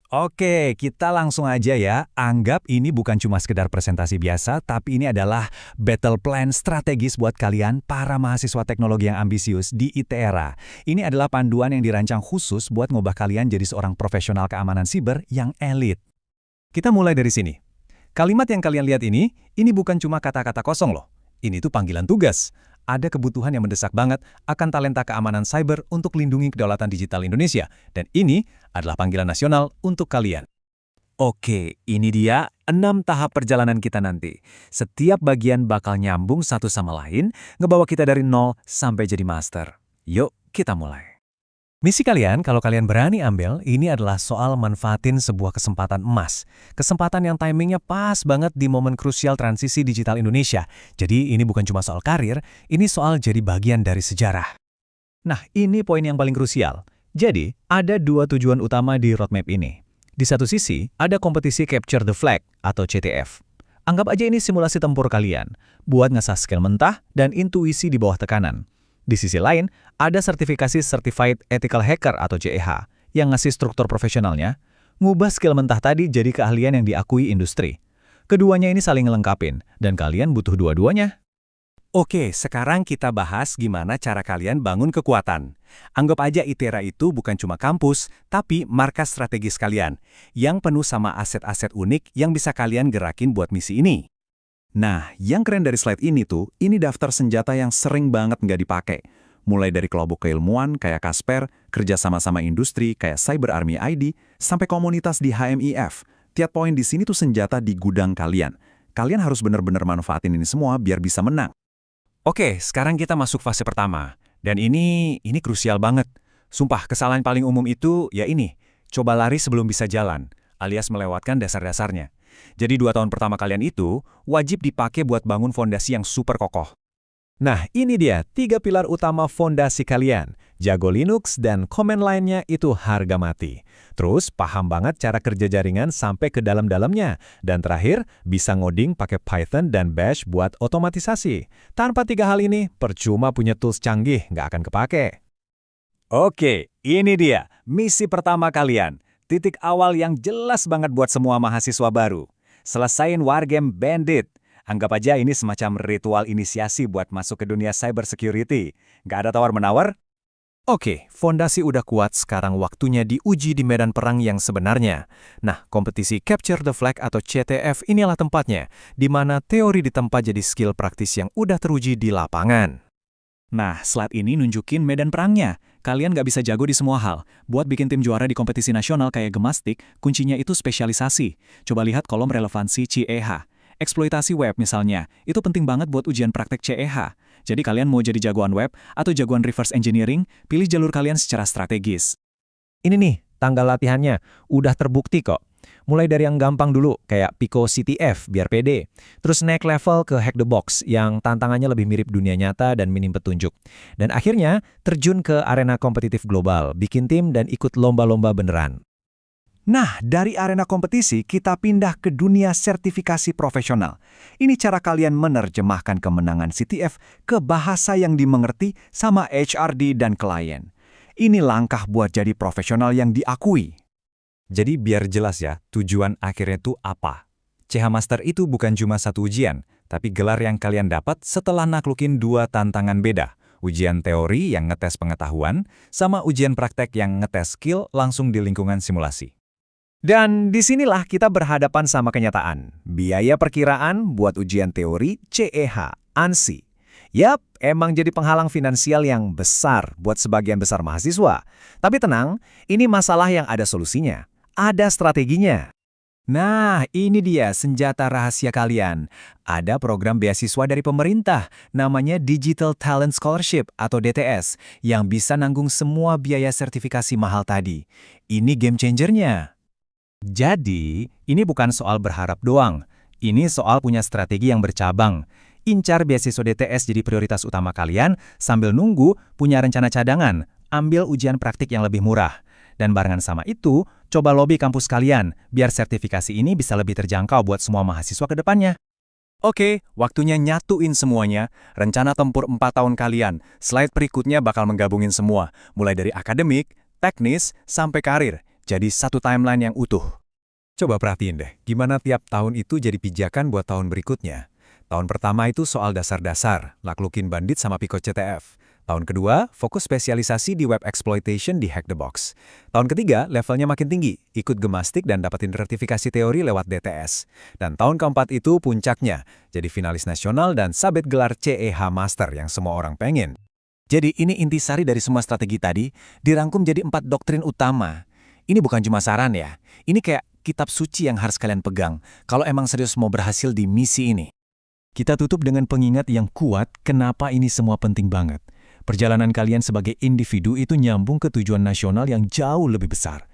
Oke, kita langsung aja ya. Anggap ini bukan cuma sekedar presentasi biasa, tapi ini adalah battle plan strategis buat kalian para mahasiswa teknologi yang ambisius di ITERA. Ini adalah panduan yang dirancang khusus buat ngubah kalian jadi seorang profesional keamanan siber yang elit. Kita mulai dari sini. Kalimat yang kalian lihat ini bukan cuma kata-kata kosong loh. Ini tuh panggilan tugas. Ada kebutuhan yang mendesak banget akan talenta keamanan cyber untuk lindungi kedaulatan digital Indonesia. Dan ini adalah panggilan nasional untuk kalian. Oke, ini dia 6 tahap perjalanan kita nanti. Setiap bagian bakal nyambung satu sama lain, ngebawa kita dari nol sampai jadi master. Yuk, kita mulai. Misi kalian, kalau kalian berani ambil, ini adalah soal manfaatin sebuah kesempatan emas. Kesempatan yang timingnya pas banget di momen krusial transisi digital Indonesia. Jadi ini bukan cuma soal karir, ini soal jadi bagian dari sejarah. Nah, ini poin yang paling krusial. Jadi, ada 2 tujuan utama di roadmap ini. Di satu sisi, ada kompetisi Capture the Flag atau CTF. Anggap aja ini simulasi tempur kalian, buat ngasah skill mentah dan intuisi di bawah tekanan. Di sisi lain, ada sertifikasi Certified Ethical Hacker atau CEH yang ngasih struktur profesionalnya, ngubah skill mentah tadi jadi keahlian yang diakui industri. Keduanya ini saling ngelengkapin, dan kalian butuh dua-duanya. Oke, sekarang kita bahas gimana cara kalian bangun kekuatan. Anggap aja ITERA itu bukan cuma kampus, tapi markas strategis kalian, yang penuh sama aset-aset unik yang bisa kalian gerakin buat misi ini. Nah, yang keren dari slide ini daftar senjata yang sering banget nggak dipakai. Mulai dari kelompok keilmuan kayak Casper, kerja sama-sama industri kayak Cyber Army ID, sampai komunitas di HMIF. Tiap poin di sini tuh senjata di gudang kalian. Kalian harus benar-benar manfaatin ini semua biar bisa menang. Oke, sekarang kita masuk fase pertama. Dan ini krusial banget. Sumpah, kesalahan paling umum itu ya ini, coba lari sebelum bisa jalan, alias melewatkan dasar-dasarnya. Jadi 2 tahun pertama kalian itu wajib dipakai buat bangun fondasi yang super kokoh. Nah, ini dia 3 pilar utama fondasi kalian. Jago Linux dan command line-nya itu harga mati. Terus paham banget cara kerja jaringan sampai ke dalam-dalamnya. Dan terakhir, bisa ngoding pakai Python dan Bash buat otomatisasi. Tanpa 3 hal ini, percuma punya tools canggih nggak akan kepake. Oke, ini dia misi pertama kalian. Titik awal yang jelas banget buat semua mahasiswa baru. Selesain wargame Bandit. Anggap aja ini semacam ritual inisiasi buat masuk ke dunia cyber security. Nggak ada tawar-menawar? Oke, fondasi udah kuat, sekarang waktunya diuji di medan perang yang sebenarnya. Nah, kompetisi Capture the Flag atau CTF inilah tempatnya, di mana teori ditempa jadi skill praktis yang udah teruji di lapangan. Nah, slide ini nunjukin medan perangnya. Kalian nggak bisa jago di semua hal. Buat bikin tim juara di kompetisi nasional kayak Gemastik, kuncinya itu spesialisasi. Coba lihat kolom relevansi CEH. Eksploitasi web misalnya, itu penting banget buat ujian praktek CEH. Jadi kalian mau jadi jagoan web atau jagoan reverse engineering, pilih jalur kalian secara strategis. Ini nih, tanggal latihannya. Udah terbukti kok. Mulai dari yang gampang dulu, kayak Pico CTF, biar pede. Terus naik level ke Hack the Box, yang tantangannya lebih mirip dunia nyata dan minim petunjuk. Dan akhirnya, terjun ke arena kompetitif global, bikin tim dan ikut lomba-lomba beneran. Nah, dari arena kompetisi, kita pindah ke dunia sertifikasi profesional. Ini cara kalian menerjemahkan kemenangan CTF ke bahasa yang dimengerti sama HRD dan klien. Ini langkah buat jadi profesional yang diakui. Jadi biar jelas ya, tujuan akhirnya itu apa? CH Master itu bukan cuma satu ujian, tapi gelar yang kalian dapat setelah naklukin 2 tantangan beda. Ujian teori yang ngetes pengetahuan, sama ujian praktek yang ngetes skill langsung di lingkungan simulasi. Dan disinilah kita berhadapan sama kenyataan. Biaya perkiraan buat ujian teori CEH, ANSI. Yap, emang jadi penghalang finansial yang besar buat sebagian besar mahasiswa. Tapi tenang, ini masalah yang ada solusinya. Ada strateginya. Nah, ini dia senjata rahasia kalian. Ada program beasiswa dari pemerintah, namanya Digital Talent Scholarship atau DTS, yang bisa nanggung semua biaya sertifikasi mahal tadi. Ini game changernya. Jadi, ini bukan soal berharap doang. Ini soal punya strategi yang bercabang. Incar beasiswa DTS jadi prioritas utama kalian, sambil nunggu punya rencana cadangan, ambil ujian praktik yang lebih murah. Dan barengan sama itu, coba lobby kampus kalian, biar sertifikasi ini bisa lebih terjangkau buat semua mahasiswa ke depannya. Oke, waktunya nyatuin semuanya. Rencana tempur 4 tahun kalian. Slide berikutnya bakal menggabungin semua, mulai dari akademik, teknis, sampai karir. jadi satu timeline yang utuh. Coba perhatiin deh, gimana tiap tahun itu jadi pijakan buat tahun berikutnya. Tahun pertama itu soal dasar-dasar, naklukin bandit sama Pico CTF. Tahun kedua, fokus spesialisasi di web exploitation di Hack the Box. Tahun ketiga, levelnya makin tinggi, ikut gemastik dan dapetin sertifikasi teori lewat DTS. Dan tahun keempat itu puncaknya, jadi finalis nasional dan sabet gelar CEH Master yang semua orang pengen. Jadi ini intisari dari semua strategi tadi, dirangkum jadi 4 doktrin utama. Ini bukan cuma saran ya, ini kayak kitab suci yang harus kalian pegang kalau emang serius mau berhasil di misi ini. Kita tutup dengan pengingat yang kuat kenapa ini semua penting banget. Perjalanan kalian sebagai individu itu nyambung ke tujuan nasional yang jauh lebih besar.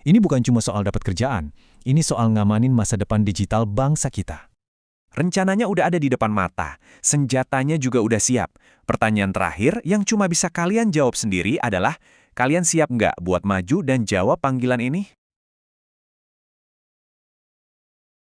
Ini bukan cuma soal dapat kerjaan, ini soal ngamanin masa depan digital bangsa kita. Rencananya udah ada di depan mata, senjatanya juga udah siap. Pertanyaan terakhir yang cuma bisa kalian jawab sendiri adalah, kalian siap nggak buat maju dan jawab panggilan ini?